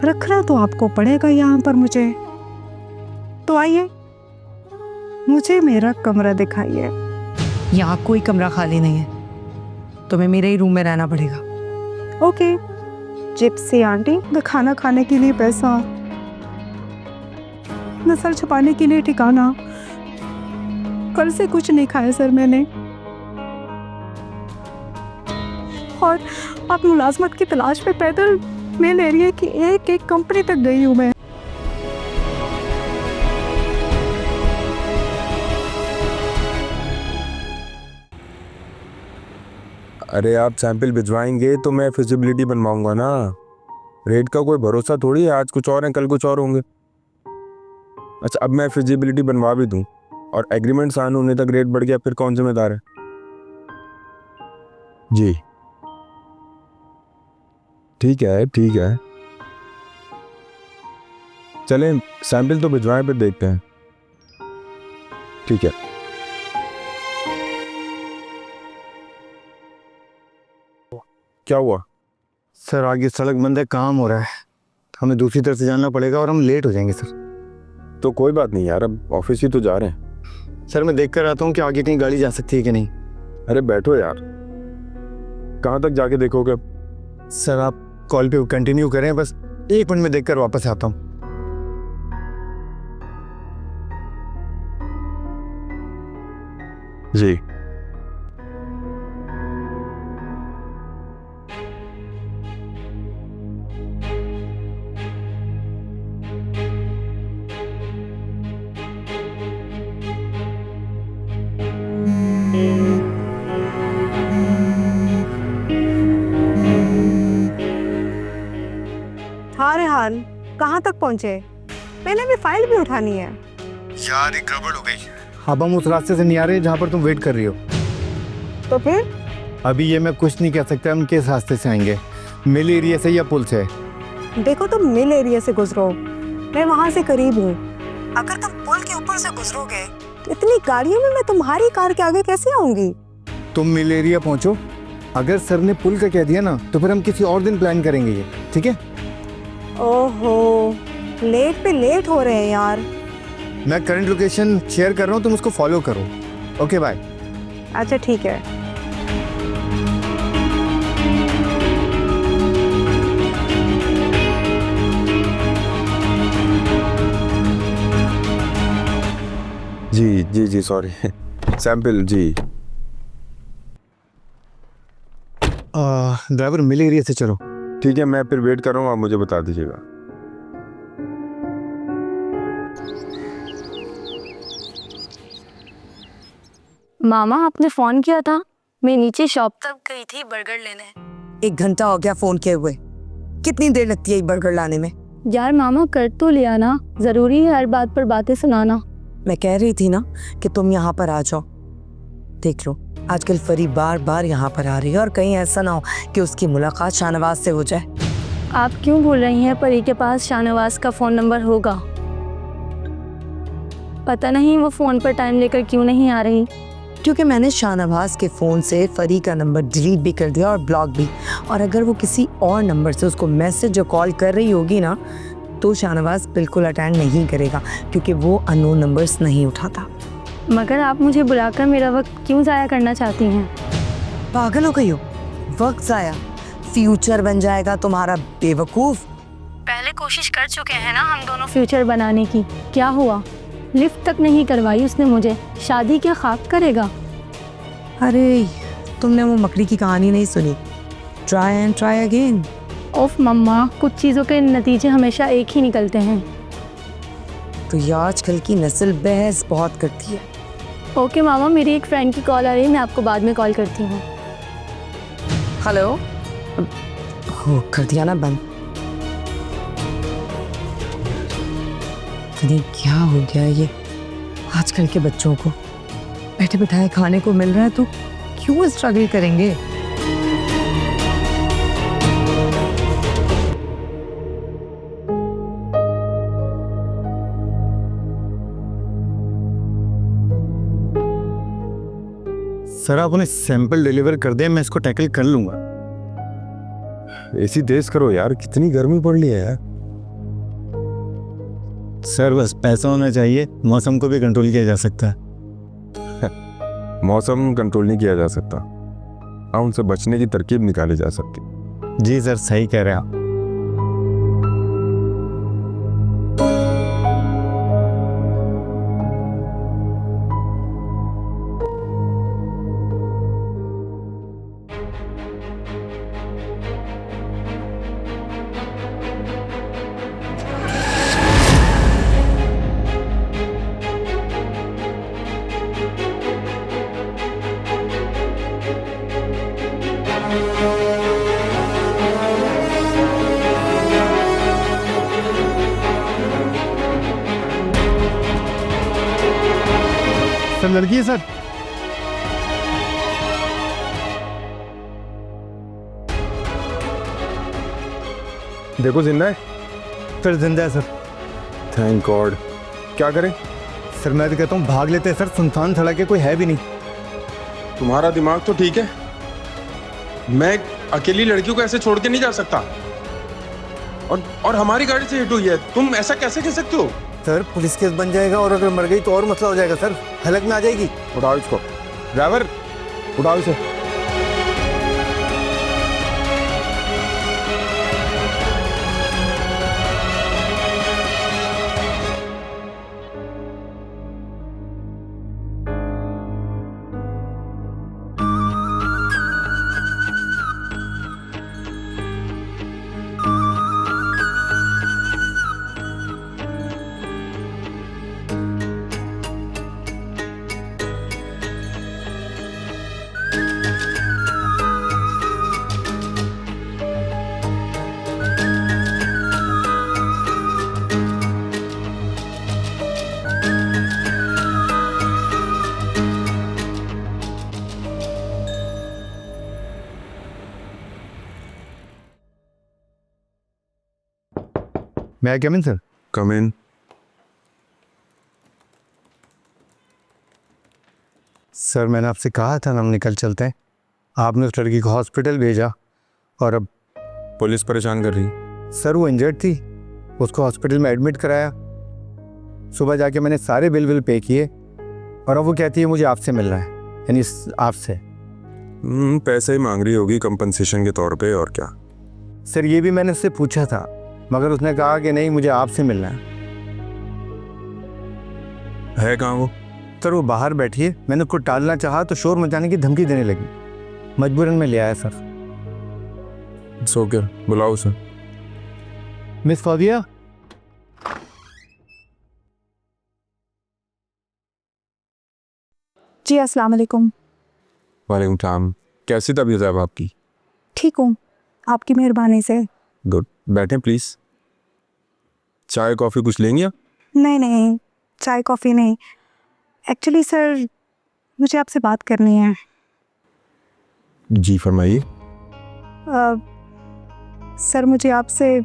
रखना तो आपको पड़ेगा यहाँ पर मुझे। तो आइए, मुझे मेरा कमरा दिखाइए। यहाँ कोई कमरा खाली नहीं है, तुम्हें मेरे ही रूम में रहना पड़ेगा। ओके जिप्सी आंटी, न खाना खाने के लिए पैसा, नस्ल छुपाने के लिए ठिकाना। कल से कुछ नहीं खाया सर मैंने, और आप मुलाजमत की तलाश में पैदल मेल एरिया की एक एक कंपनी तक गई हूँ मैं। अरे आप सैंपल भिजवाएंगे तो मैं फिजिबिलिटी बनवाऊंगा ना। रेट का कोई भरोसा थोड़ी है, आज कुछ और है कल कुछ और होंगे। अच्छा अब मैं फिजिबिलिटी बनवा भी दूं और एग्रीमेंट साइन होने तक रेट बढ़ गया, फिर कौन जिम्मेदार है? जी ठीक है ठीक है, चलें सैंपल तो भिजवाएं फिर देखते हैं। ठीक है। क्या हुआ? सर आगे सड़क बंद है, काम हो रहा है, हमें दूसरी तरफ से जाना पड़ेगा और हम लेट हो जाएंगे सर। तो कोई बात नहीं यार, अब ऑफिस ही तो जा रहे हैं। सर मैं देख कर आता हूँ कि आगे कहीं गाड़ी जा सकती है कि नहीं। अरे बैठो यार, कहाँ तक जाके देखोगे? सर आप कॉल पे कंटिन्यू करें, बस 1 मिनट में देख कर वापस आता हूँ। जी हाँ रेहान, कहाँ तक पहुँचे? मैंने भी फाइल भी उठानी है। यार एक गड़बड़ हो गई। अब हम उस रास्ते से नहीं आ रहे जहाँ पर तुम वेट कर रही हो। तो फिर? अभी ये मैं कुछ नहीं कह सकता हम किस रास्ते से आएंगे, मिल एरिया से या पुल से। देखो तुम मिल एरिया से गुजरो, मैं वहाँ से करीब हूँ। अगर तुम पुल के ऊपर से गुजरोगे तो इतनी गाड़ियों में मैं तुम्हारी कार के आगे कैसे आऊंगी? तुम मिल एरिया पहुँचो, अगर सर ने पुल का कह दिया ना तो फिर हम किसी और दिन प्लान करेंगे ये, ठीक है? ओहो, लेट पे लेट हो रहे हैं यार। मैं करंट लोकेशन शेयर कर रहा हूँ, तुम उसको फॉलो करो। Okay bye. अच्छा ठीक है। जी जी जी सॉरी सैंपल जी। ड्राइवर मिल एरिया से चलो। ठीक है मैं फिर वेट कर रहा हूँ, आप मुझे बता दीजिएगा। मामा आपने फोन किया था, मैं नीचे शॉप तक गई थी बर्गर लेने। 1 घंटा हो गया फोन किए हुए, कितनी देर लगती है ये बर्गर लाने में? यार मामा कर तो लिया ना, जरूरी है हर बात पर बातें सुनाना। मैं कह रही थी ना कि तुम यहाँ पर आ जाओ। देख लो आजकल फरी बार बार यहाँ पर आ रही है, और कहीं ऐसा ना हो कि उसकी मुलाकात शाहनवाज से हो जाए। आप क्यों बोल रही हैं? परी के पास शाहनवाज का फोन नंबर होगा। पता नहीं वो फोन पर टाइम लेकर क्यों नहीं आ रही। क्योंकि मैंने शाहनवाज के फ़ोन से फरी का नंबर डिलीट भी कर दिया और ब्लॉक भी। और अगर वो किसी और नंबर से उसको मैसेज या कॉल कर रही होगी ना तो शाहनवाज बिल्कुल अटेंड नहीं करेगा, क्योंकि वो अननोन नंबर्स नहीं उठाता। मगर आप मुझे बुलाकर मेरा वक्त क्यों ज़ाया करना चाहती हैं? पागल हो गई हो? वक्त ज़ाया? फ्यूचर बन जाएगा तुम्हारा, बेवकूफ़। पहले कोशिश कर चुके हैं ना हम दोनों फ्यूचर बनाने की, क्या हुआ? लिफ्ट तक नहीं करवाई उसने मुझे, शादी क्या खाक करेगा? अरे तुमने वो मकड़ी की कहानी नहीं सुनी, ट्राई एंड ट्राई अगेन। ओफ मम्मा, कुछ चीज़ों के नतीजे हमेशा एक ही निकलते हैं। तो ये आजकल की नस्ल बहस बहुत करती है। ओके मामा, मेरी एक फ्रेंड की कॉल आ रही है, मैं आपको बाद में कॉल करती हूँ। हेलो, हो कर दिया ना बंद। नहीं क्या हो गया ये आजकल के बच्चों को? बैठे बिठाए खाने को मिल रहा है तो क्यों स्ट्रगल करेंगे? सर आप उन्हें सैंपल डिलीवर कर दें, मैं इसको टैकल कर लूंगा। एसी तेज करो यार, कितनी गर्मी पड़ रही है यार। सर बस पैसा होना चाहिए, मौसम को भी कंट्रोल किया जा सकता है। मौसम कंट्रोल नहीं किया जा सकता, हाँ उनसे बचने की तरकीब निकाली जा सकती। जी सर, सही कह रहे हैं आप। सर लड़की है सर। देखो जिंदा है। सर जिंदा है सर। Thank God. क्या करें? सर मैं तो कहता हूँ भाग लेते हैं सर, सुनसान सड़क है, कोई है भी नहीं। तुम्हारा दिमाग तो ठीक है, मैं अकेली लड़कियों को ऐसे छोड़ के नहीं जा सकता। और हमारी गाड़ी से हिट हुई है, तुम ऐसा कैसे कह सकते हो? सर पुलिस केस बन जाएगा और अगर मर गई तो और मसला हो जाएगा सर, हलक में आ जाएगी। उठाओ इसको। ड्राइवर उठाओ इसे। मैं आई कम इन सर? कम इन। सर मैंने आपसे कहा था ना हम निकल चलते हैं, आपने उस लड़की को हॉस्पिटल भेजा और अब पुलिस परेशान कर रही। सर वो इंजर्ड थी, उसको हॉस्पिटल में एडमिट कराया, सुबह जाके मैंने सारे बिल पे किए और अब वो कहती है मुझे आपसे मिलना है, यानी आपसे। पैसे ही मांग रही होगी कंपनसेशन के तौर पे, और क्या। सर ये भी मैंने उससे पूछा था मगर उसने कहा कि नहीं मुझे आपसे मिलना है कहाँ वो? सर वो बाहर बैठी है, मैंने उसको टालना चाहा तो शोर मचाने की धमकी देने लगी, मजबूरन में ले आया सर। सो क्या, बुलाओ उसे। मिस फौजिया। जी अस्सलाम वालेकुम। वालेकुम सलाम। कैसी तबीयत है अब आपकी? ठीक हूँ, आपकी मेहरबानी से। गुड, बैठें प्लीज़। चाय कॉफ़ी कुछ लेंगे आप? नहीं नहीं, चाय कॉफ़ी नहीं। एक्चुअली सर मुझे आपसे बात करनी है। जी फरमाइए। सर मुझे आपसे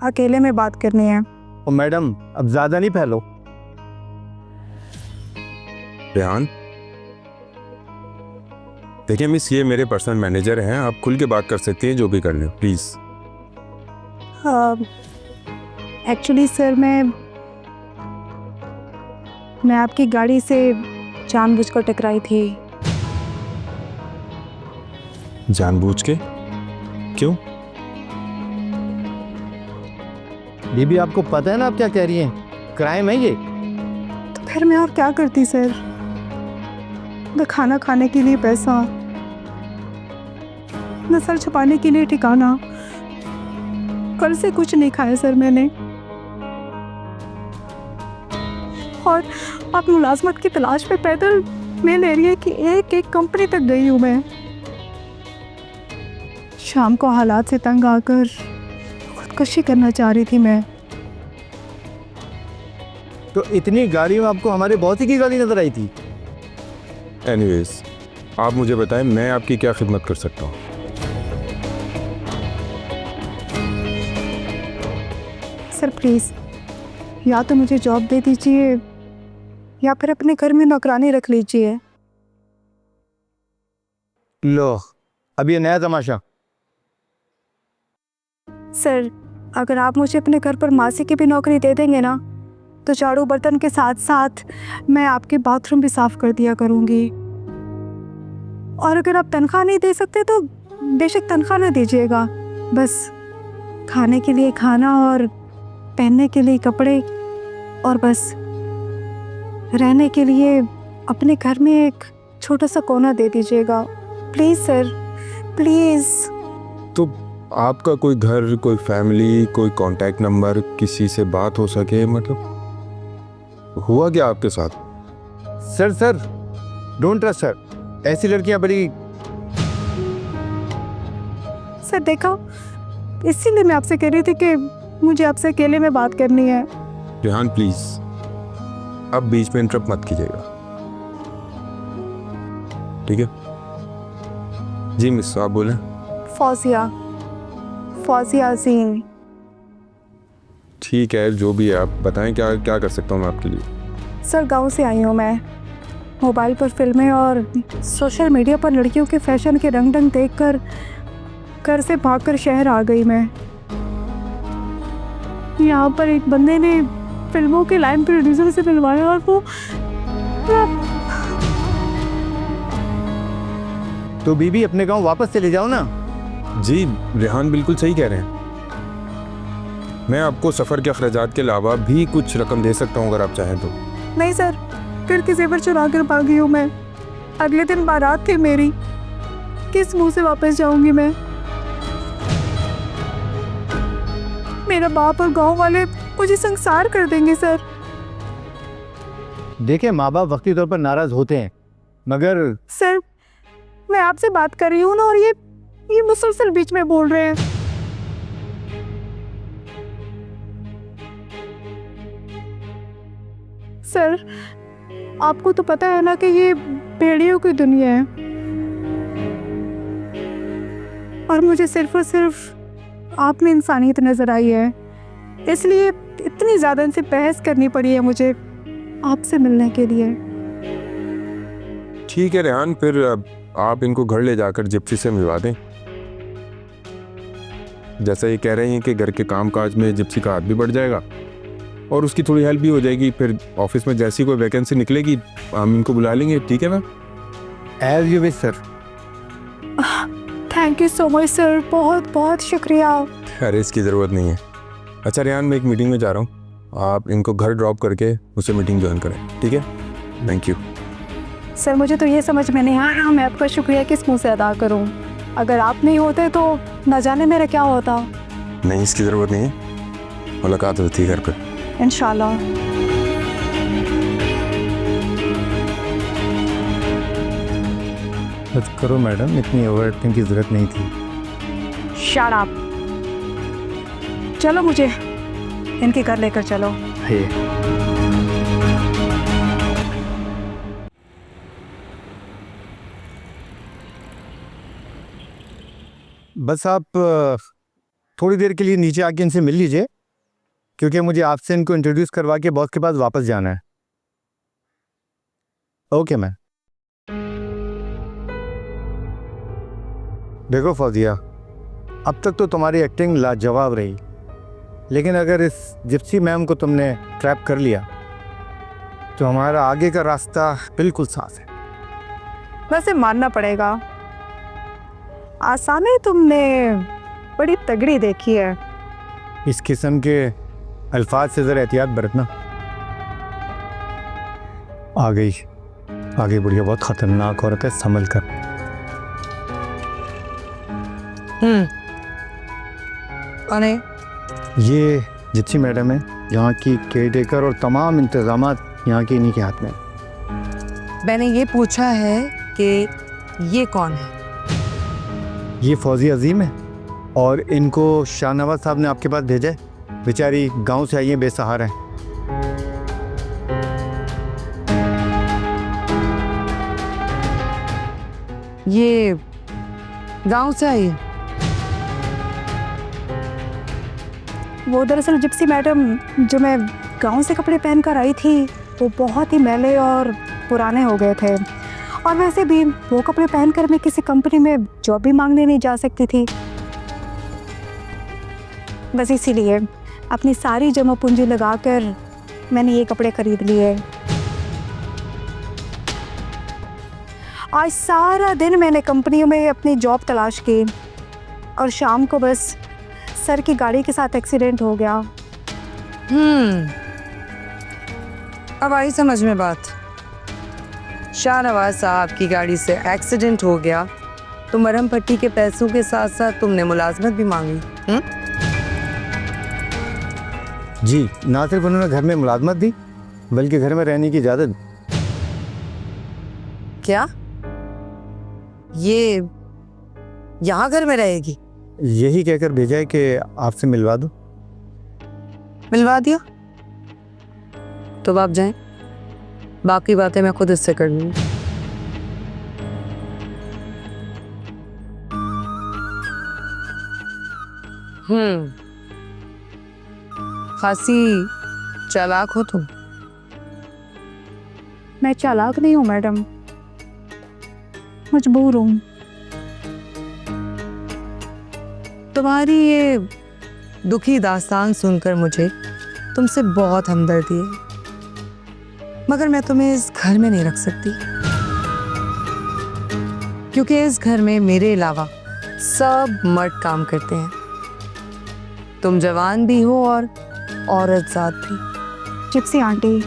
अकेले में बात करनी है। ओ मैडम अब ज़्यादा नहीं फैलो। रेहान, देखिए मिस, ये मेरे पर्सनल मैनेजर हैं, आप खुल के बात कर सकते हैं, जो भी कर लें प्लीज़। एक्चुअली सर मैं आपकी गाड़ी से जानबूझकर टकराई थी। जानबूझ के? क्यों? बीबी आपको पता है ना आप क्या कह रही हैं, क्राइम है ये। तो फिर मैं और क्या करती सर, न खाना खाने के लिए पैसा, न सर छुपाने के लिए ठिकाना। कल से कुछ नहीं खाया सर मैंने, और आप मुलाजमत की तलाश में पैदल मेल एरिया की एक एक कंपनी तक गई हूँ मैं। शाम को हालात से तंग आकर खुदकुशी करना चाह रही थी मैं। तो इतनी गाड़ी में आपको हमारे बॉस की गाड़ी नजर आई थी? एनीवेज, आप मुझे बताएं मैं आपकी क्या खिदमत कर सकता हूँ? सर प्लीज़, या तो मुझे जॉब दे दीजिए या फिर अपने घर में नौकरानी रख लीजिए। लो अब ये नया तमाशा। सर अगर आप मुझे अपने घर पर मासी की भी नौकरी दे देंगे ना, तो झाड़ू बर्तन के साथ साथ मैं आपके बाथरूम भी साफ कर दिया करूँगी। और अगर आप तनख्वाह नहीं दे सकते तो बेशक तनख्वाह ना दीजिएगा, बस खाने के लिए खाना और पहनने के लिए कपड़े, और बस रहने के लिए अपने घर में एक छोटा सा कोना दे दीजिएगा। Please sir, please. तो आपका कोई घर, कोई फैमिली, कोई कांटेक्ट नंबर, किसी से बात हो सके, मतलब हुआ क्या आपके साथ? सर डोंट ट्रस्ट सर, ऐसी लड़कियां बड़ी। सर देखो, इसीलिए मैं आपसे कह रही थी कि मुझे आपसे अकेले में बात करनी है। रेहान प्लीज, अब बीच में इंटरप्ट मत कीजिएगा, ठीक है? जी मिस, आप बोलें। फौजिया अजीम। ठीक है, जो भी है आप बताएं, क्या क्या कर सकता हूँ मैं आपके लिए? सर गांव से आई हूँ मैं। मोबाइल पर फिल्में और सोशल मीडिया पर लड़कियों के फैशन के रंग देखकर घर से भागकर शहर आ गई मैं। यहाँ पर एक बंदे ने फिल्मों के लाइन प्रोड्यूसर से मिलवाया और वो तो बीबी अपने गांव वापस चले जाओ ना। जी रेहान बिल्कुल सही कह रहे हैं, मैं आपको सफ़र के अखराजात के अलावा भी कुछ रकम दे सकता हूँ अगर आप चाहें तो। नहीं सर, फिर के जेवर चुरा कर भागी हूँ मैं। अगले दिन बारात थी मेरी, किस मुंह से वापस जाऊंगी मैं? मेरा बाप और गांव वाले मुझे संसार कर देंगे सर। देखिए, माँ बाप वक्ती तौर पर नाराज होते हैं, मगर सर मैं आपसे बात कर रही हूँ ना, और ये मुसलसल बीच में बोल रहे हैं। सर आपको तो पता है ना कि ये भेड़ियों की दुनिया है, और मुझे सिर्फ और सिर्फ आप में इंसानियत नजर आई है, इसलिए इतनी ज़्यादा इनसे बहस करनी पड़ी है मुझे आपसे मिलने के लिए। ठीक है रेहान, फिर आप इनको घर ले जाकर जिप्सी से मिलवा दें। जैसा ये कह रहे हैं कि घर के कामकाज में जिप्सी का हाथ भी बढ़ जाएगा और उसकी थोड़ी हेल्प भी हो जाएगी। फिर ऑफिस में जैसी कोई वैकेंसी निकलेगी हम इनको बुला लेंगे, ठीक है ma'am? As you wish sir. Thank you so much sir, बहुत बहुत शुक्रिया। अरे इसकी ज़रूरत नहीं है। अच्छा रेहान, मैं एक मीटिंग में जा रहा हूँ, आप इनको घर ड्रॉप करके उससे मीटिंग ज्वाइन करें, ठीक है? Thank you. सर मुझे तो ये समझ में नहीं आ रहा मैं आपका शुक्रिया किस मुंह से अदा करूं। अगर आप नहीं होते तो न जाने मेरा क्या होता। नहीं, इसकी ज़रूरत नहीं है, मुलाकात होती है घर पर इंशाल्लाह। बस करो मैडम, इतनी ओवर एक्टिंग की जरूरत नहीं थी। Shut up. चलो मुझे इनके घर लेकर चलो। बस आप थोड़ी देर के लिए नीचे आके इनसे मिल लीजिए, क्योंकि मुझे आपसे इनको इंट्रोड्यूस करवा के बॉस के पास वापस जाना है। Okay ma'am. देखो फौजिया, अब तक तो तुम्हारी एक्टिंग लाजवाब रही, लेकिन अगर इस जिप्सी मैम को तुमने ट्रैप कर लिया तो हमारा आगे का रास्ता बिल्कुल साफ है। वैसे मानना पड़ेगा, आसामी तुमने बड़ी तगड़ी देखी है। इस किस्म के अल्फाज से ज़रा एहतियात बरतना। आ गई बुढ़िया, बहुत ख़तरनाक औरत है, संभल कर। अरे ये जिप्सी मैडम है, यहाँ की केयर टेकर और तमाम इंतज़ामात यहाँ के इन्हीं के हाथ में। मैंने ये पूछा है कि ये कौन है? ये फौजी अजीम है, और इनको शाहनवाज साहब ने आपके पास भेजा है। बेचारी गांव से आई है, बेसहारा है। ये गांव से आई है? वो दरअसल जिप्सी मैडम जो मैं गांव से कपड़े पहनकर आई थी वो बहुत ही मैले और पुराने हो गए थे, और वैसे भी वो कपड़े पहनकर मैं किसी कंपनी में जॉब भी मांगने नहीं जा सकती थी। बस इसीलिए अपनी सारी जमा पूंजी लगाकर मैंने ये कपड़े खरीद लिए। आज सारा दिन मैंने कंपनियों में अपनी जॉब तलाश की और शाम को बस सर की गाड़ी के साथ एक्सीडेंट हो गया। अब आई समझ में बात। शाहनवाज साहब की गाड़ी से एक्सीडेंट हो गया तो मरहम पट्टी के पैसों के साथ साथ तुमने मुलाजमत भी मांगी। जी, ना सिर्फ उन्होंने घर में मुलाजमत दी बल्कि घर में रहने की इजाज़त। क्या ये यहाँ घर में रहेगी? यही कहकर भेजा है कि आपसे मिलवा दूं। मिलवा दिया तो अब आप जाएं, बाकी बातें मैं खुद इससे कर लूँगी। खासी चालाक हो तुम। मैं चालाक नहीं हूँ मैडम, मजबूर हूँ। तुम्हारी ये दुखी दास्तान सुनकर मुझे तुमसे बहुत हमदर्दी है, मगर मैं तुम्हें इस घर में नहीं रख सकती क्योंकि इस घर में मेरे अलावा सब मर्द काम करते हैं। तुम जवान भी हो और औरत ज़ात भी। जिप्सी आंटी,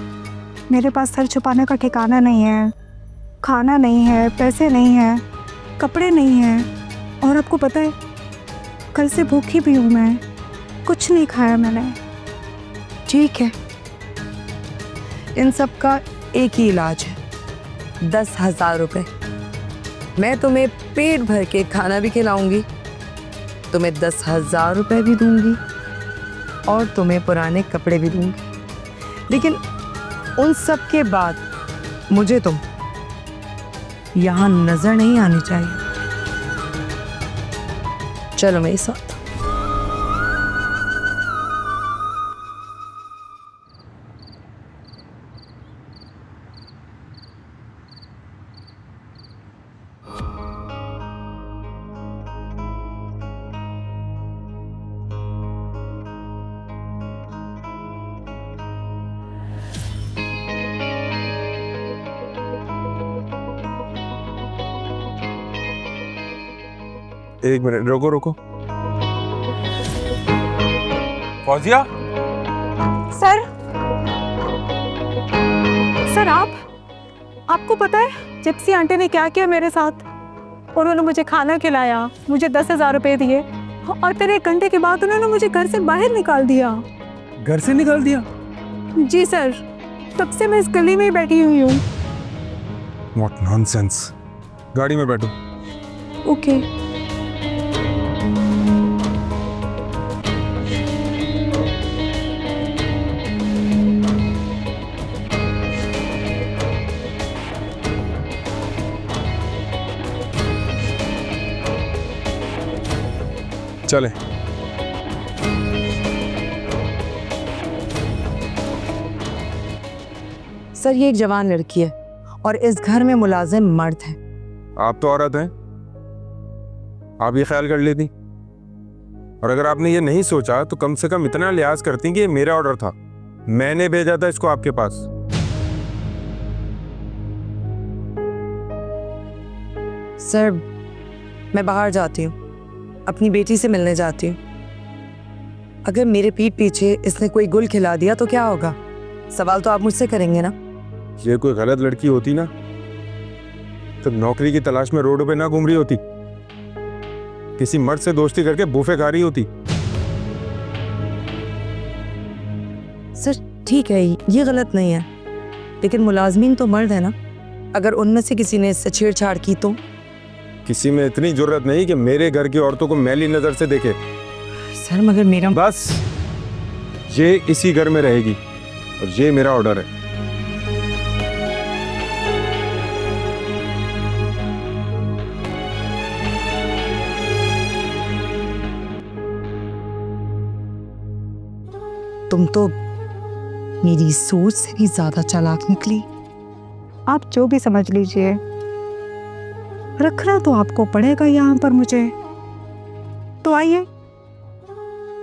मेरे पास सर छुपाने का ठिकाना नहीं है, खाना नहीं है, पैसे नहीं हैं, कपड़े नहीं हैं और आपको पता है कल से भूखी भी हूँ मैं, कुछ नहीं खाया मैंने। ठीक है, इन सब का एक ही इलाज है, 10,000 रुपये। मैं तुम्हें पेट भर के खाना भी खिलाऊंगी, तुम्हें 10,000 रुपये भी दूंगी और तुम्हें पुराने कपड़े भी दूंगी, लेकिन उन सब के बाद मुझे तुम यहाँ नजर नहीं आनी चाहिए। चलो मेरे साथ। एक मिनट रुको रुको। फौजिया, सर आपको पता है जिप्सी आंटी ने क्या किया मेरे साथ? उन्होंने मुझे खाना खिलाया, मुझे 10,000 रुपये दिए और फिर 1 घंटे के बाद उन्होंने मुझे घर से बाहर निकाल दिया। घर से निकाल दिया? जी सर, तब से मैं इस गली में ही बैठी हुई हूँ। What nonsense। गाड़ी में बैठो। ओके। चले। सर, ये एक जवान लड़की है और इस घर में मुलाजिम मर्द है। आप तो औरत हैं, आप ये ख्याल कर लेती, और अगर आपने ये नहीं सोचा तो कम से कम इतना लिहाज करती कि ये मेरा ऑर्डर था, मैंने भेजा था इसको आपके पास। सर, मैं बाहर जाती हूँ, अपनी बेटी से मिलने जाती हूँ। अगर मेरे पीठ पीछे इसने कोई गुल खिला दिया तो क्या होगा? सवाल तो आप मुझसे करेंगे ना। ये कोई गलत लड़की होती ना तो नौकरी की तलाश में रोडों पे ना घूम रही होती, किसी मर्द से दोस्ती करके बूफे खा रही होती। सर ठीक है, ये गलत नहीं है, लेकिन मुलाजमीन तो मर्द है ना। अगर उनमें से किसी ने इससे छेड़छाड़ की तो? किसी में इतनी जरूरत नहीं कि मेरे घर की औरतों को मैली नजर से देखे। सर मगर मेरा बस, ये इसी घर में रहेगी और ये मेरा ऑर्डर है। तुम तो मेरी सोच से भी ज्यादा चालाक निकली। आप जो भी समझ लीजिए, रखना तो आपको पड़ेगा यहाँ पर मुझे। तो आइए,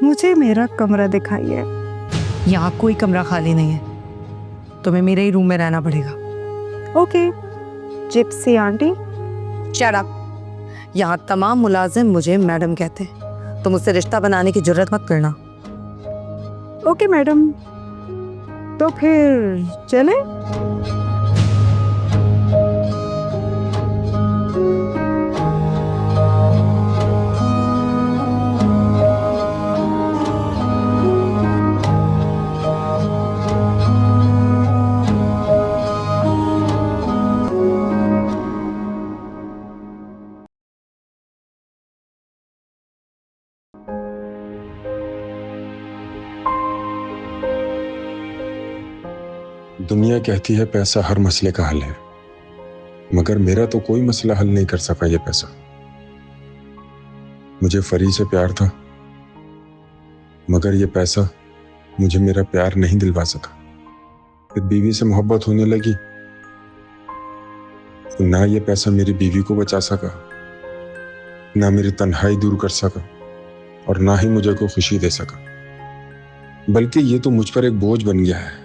मुझे मेरा कमरा दिखाइए। यहाँ कोई कमरा खाली नहीं है, तुम्हें मेरे ही रूम में रहना पड़ेगा। Okay Gypsy aunty. Shut up. यहाँ तमाम मुलाजिम मुझे मैडम कहते हैं, तुम मुझसे रिश्ता बनाने की जरूरत मत करना। ओके मैडम, तो फिर चले। दुनिया कहती है पैसा हर मसले का हल है, मगर मेरा तो कोई मसला हल नहीं कर सका ये पैसा। मुझे फरी से प्यार था, मगर ये पैसा मुझे मेरा प्यार नहीं दिलवा सका। फिर बीवी से मोहब्बत होने लगी तो ना ये पैसा मेरी बीवी को बचा सका, ना मेरी तन्हाई दूर कर सका, और ना ही मुझे कोई खुशी दे सका। बल्कि ये तो मुझ पर एक बोझ बन गया है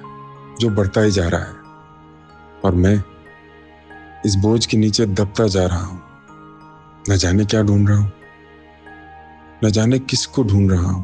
जो बढ़ता ही जा रहा है, और मैं इस बोझ के नीचे दबता जा रहा हूं। न जाने क्या ढूंढ रहा हूं, न जाने किसको ढूंढ रहा हूं।